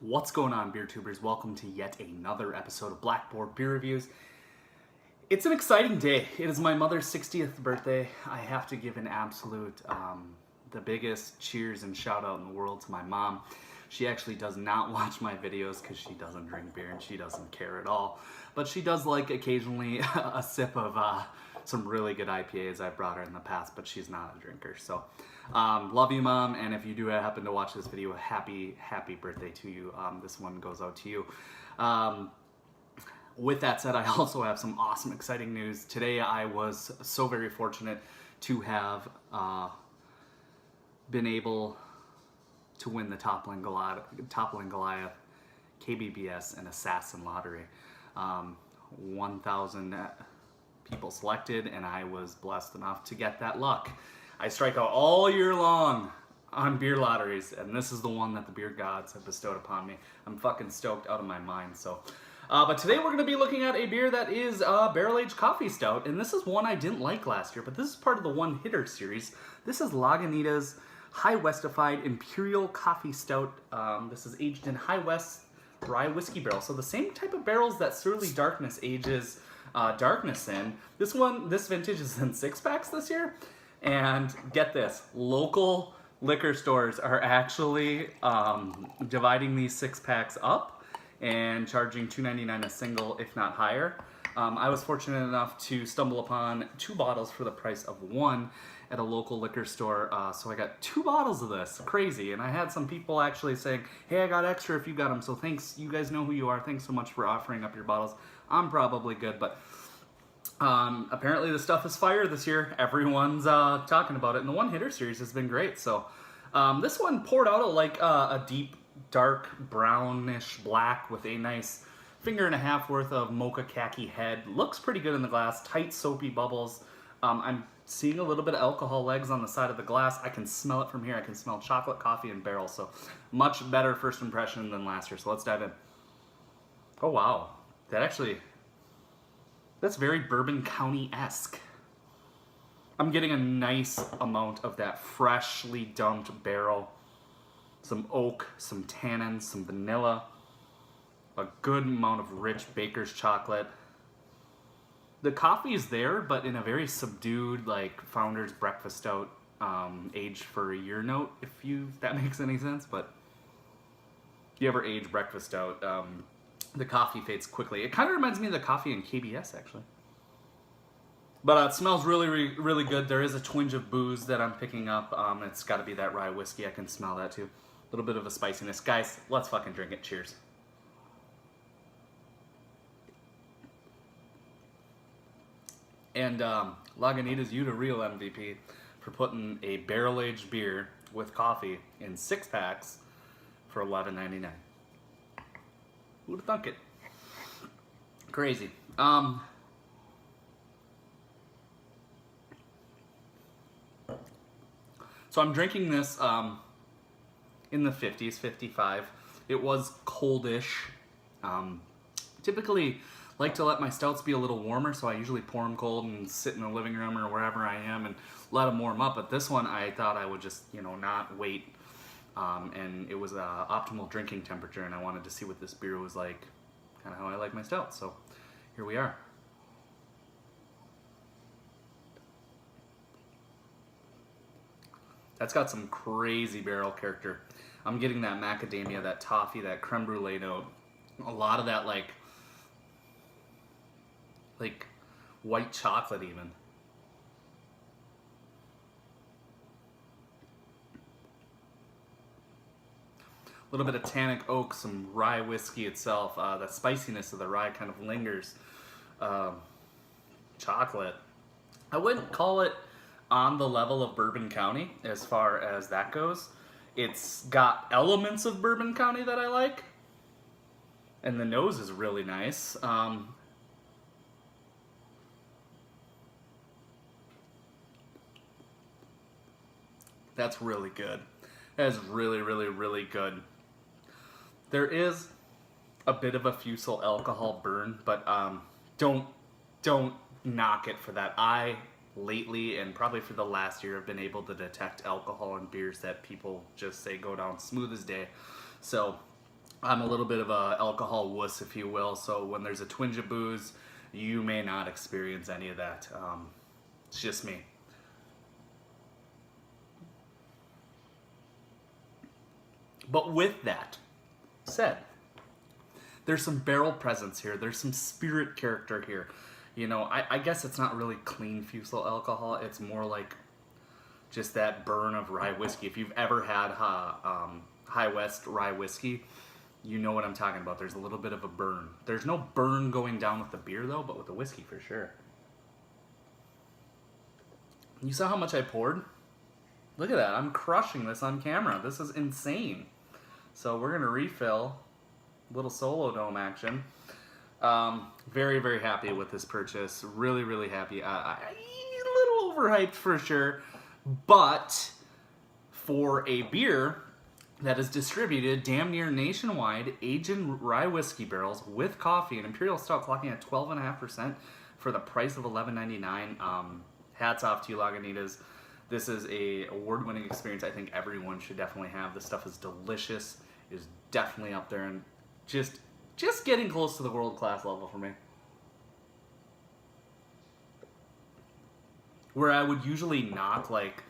What's going on, beer tubers? Welcome to yet another episode of Blackboard Beer Reviews. It's an exciting day. It is my mother's 60th birthday. I have to give an absolute, the biggest cheers and shout out in the world to my mom. She actually does not watch my videos because she doesn't drink beer and she doesn't care at all. But she does like occasionally a sip of some really good IPAs I've brought her in the past, but she's not a drinker. So love you, Mom, and if you do happen to watch this video, happy birthday to you. This one goes out to you. With that said, I also have some awesome, exciting news. Today I was so very fortunate to have been able to win the Toppling Goliath KBBS and Assassin Lottery. 1,000 people selected, and I was blessed enough to get that luck. I strike out all year long on beer lotteries, and this is the one that the beer gods have bestowed upon me. I'm fucking stoked out of my mind. So, but today we're going to be looking at a beer that is a barrel-aged coffee stout, and this is one I didn't like last year, but this is part of the one-hitter series. This is Lagunitas High West-fied Imperial Coffee Stout. This is aged in High West rye whiskey barrel, so the same type of barrels that Surly Darkness ages darkness in. This vintage is in 6-packs this year. And get this, local liquor stores are actually dividing these 6-packs up and charging $2.99 a single, if not higher. I was fortunate enough to stumble upon 2 bottles for the price of 1 at a local liquor store, so I got 2 bottles of this. Crazy. And I had some people actually saying, hey, I got extra if you got them, so thanks, you guys know who you are, thanks so much for offering up your bottles. I'm probably good, but apparently the stuff is fire this year. Everyone's talking about it, and the one-hitter series has been great. So this one poured out like a deep, dark, brownish black with a nice 1.5 finger worth of mocha khaki head. Looks pretty good in the glass. Tight, soapy bubbles. I'm seeing a little bit of alcohol legs on the side of the glass. I can smell it from here. I can smell chocolate, coffee, and barrel. So much better first impression than last year. So let's dive in. Oh, wow. That's very Bourbon County-esque. I'm getting a nice amount of that freshly dumped barrel. Some oak, some tannins, some vanilla. A good amount of rich baker's chocolate. The coffee is there, but in a very subdued, like, Founder's Breakfast Stout aged for a year note, if that makes any sense. But if you ever age Breakfast Stout, the coffee fades quickly. It kind of reminds me of the coffee in KBS, actually. But it smells really, really good. There is a twinge of booze that I'm picking up. It's got to be that rye whiskey. I can smell that, too. A little bit of a spiciness. Guys, let's fucking drink it. Cheers. And Lagunitas, you the real MVP for putting a barrel-aged beer with coffee in 6-packs for $11.99. Who'd have thunk it? Crazy. So I'm drinking this in the 50s, 55. It was coldish. Typically like to let my stouts be a little warmer, so I usually pour them cold and sit in the living room or wherever I am and let them warm up. But this one, I thought I would just, not wait. And it was optimal drinking temperature, and I wanted to see what this beer was like, kind of how I like my stout. So here we are. That's got some crazy barrel character. I'm getting that macadamia, that toffee, that creme brulee note. A lot of that like white chocolate even. A little bit of tannic oak, some rye whiskey itself. The spiciness of the rye kind of lingers. Chocolate. I wouldn't call it on the level of Bourbon County as far as that goes. It's got elements of Bourbon County that I like. And the nose is really nice. That's really good. That is really, really, really good. There is a bit of a fusel alcohol burn, but don't knock it for that. I lately, and probably for the last year, have been able to detect alcohol in beers that people just say go down smooth as day. So I'm a little bit of a alcohol wuss, if you will, so when there's a twinge of booze, you may not experience any of that. It's just me. But with that said, there's some barrel presence here. There's some spirit character here. You know, I guess it's not really clean fusel alcohol. It's more like just that burn of rye whiskey. If you've ever had High West rye whiskey, you know what I'm talking about. There's a little bit of a burn. There's no burn going down with the beer, though, but with the whiskey for sure. You saw how much I poured? Look at that. I'm crushing this on camera. This is insane. So we're going to refill. Little solo dome action. Very, very happy with this purchase. Really, really happy. A little overhyped for sure. But for a beer that is distributed damn near nationwide, aged in rye whiskey barrels with coffee, an Imperial Stout clocking at 12.5% for the price of $11.99. Hats off to you, Lagunitas. This is a award-winning experience I think everyone should definitely have. This stuff is delicious. It is definitely up there and just getting close to the world-class level for me. Where I would usually not like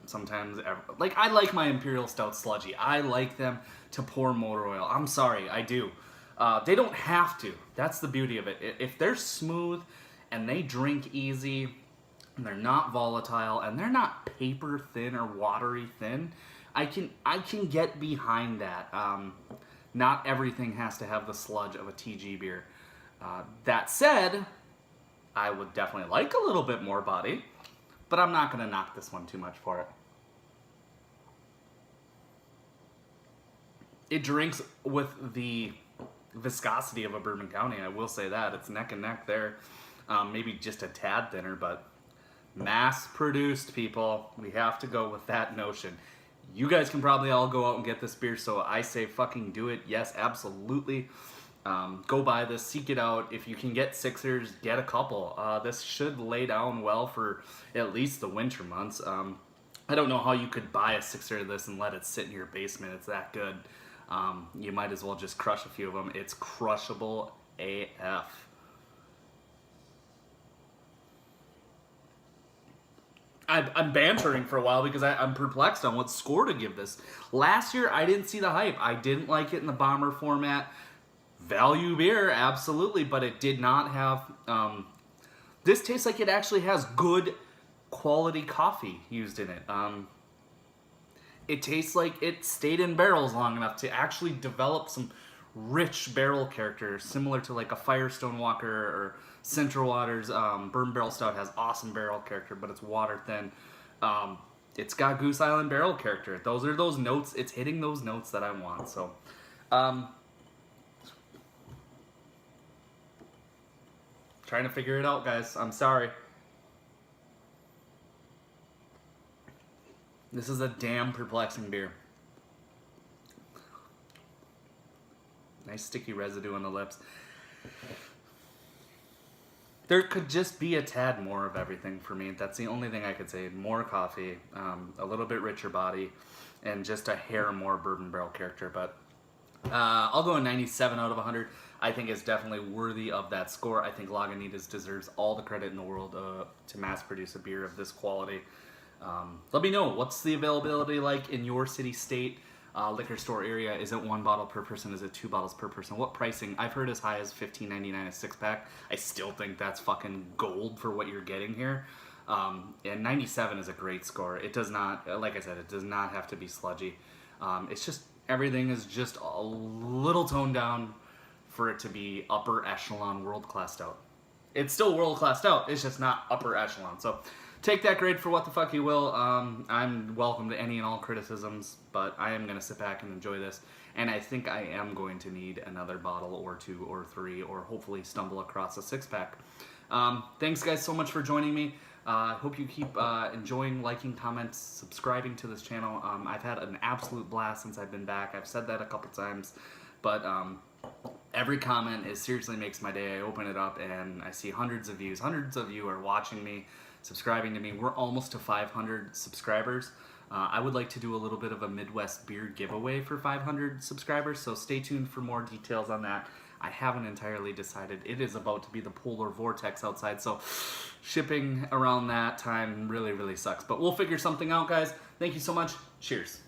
sometimes, like I like my Imperial Stout sludgy. I like them to pour motor oil. I'm sorry, I do. They don't have to. That's the beauty of it. If they're smooth and they drink easy and they're not volatile and they're not paper thin or watery thin, I can get behind that. Not everything has to have the sludge of a TG beer. That said, I would definitely like a little bit more body, but I'm not going to knock this one too much for it. It drinks with the viscosity of a Bourbon County, I will say that. It's neck and neck there. Maybe just a tad thinner, but mass-produced, people. We have to go with that notion. You guys can probably all go out and get this beer, so I say fucking do it. Yes, absolutely. Go buy this, seek it out. If you can get sixers, get a couple. This should lay down well for at least the winter months. I don't know how you could buy a sixer of this and let it sit in your basement. It's that good. You might as well just crush a few of them. It's crushable AF. I'm bantering for a while because I'm perplexed on what score to give this. Last year, I didn't see the hype. I didn't like it in the bomber format. Value beer, absolutely, but it did not have... this tastes like it actually has good quality coffee used in it. It tastes like it stayed in barrels long enough to actually develop some rich barrel character, similar to like a Firestone Walker or Central Waters. Bourbon Barrel Stout has awesome barrel character, but it's water thin. It's got Goose Island barrel character. Those are those notes. It's hitting those notes that I want. So, trying to figure it out, guys. I'm sorry. This is a damn perplexing beer. Nice sticky residue on the lips. There could just be a tad more of everything for me. That's the only thing I could say. More coffee, a little bit richer body, and just a hair more bourbon barrel character. But I'll go a 97 out of 100. I think it's definitely worthy of that score. I think Lagunitas deserves all the credit in the world to mass produce a beer of this quality. Let me know, what's the availability like in your city, state, liquor store area? Is it 1 bottle per person? Is it 2 bottles per person? What pricing? I've heard as high as $15.99 a 6-pack. I still think that's fucking gold for what you're getting here. And 97 is a great score. It does not, like I said, it does not have to be sludgy. It's just, everything is just a little toned down for it to be upper echelon world-class stout. It's still world-class stout, it's just not upper echelon. So take that grade for what the fuck you will. I'm welcome to any and all criticisms, but I am going to sit back and enjoy this. And I think I am going to need another bottle or 2 or 3, or hopefully stumble across a 6-pack. Thanks guys so much for joining me. Hope you keep enjoying, liking, comments, subscribing to this channel. I've had an absolute blast since I've been back. I've said that a couple times, but every comment seriously makes my day. I open it up and I see hundreds of views. Hundreds of you are watching me, subscribing to me. We're almost to 500 subscribers. I would like to do a little bit of a Midwest beer giveaway for 500 subscribers, so stay tuned for more details on that. I haven't entirely decided. It is about to be the polar vortex outside, so shipping around that time really, really sucks. But we'll figure something out, guys. Thank you so much. Cheers.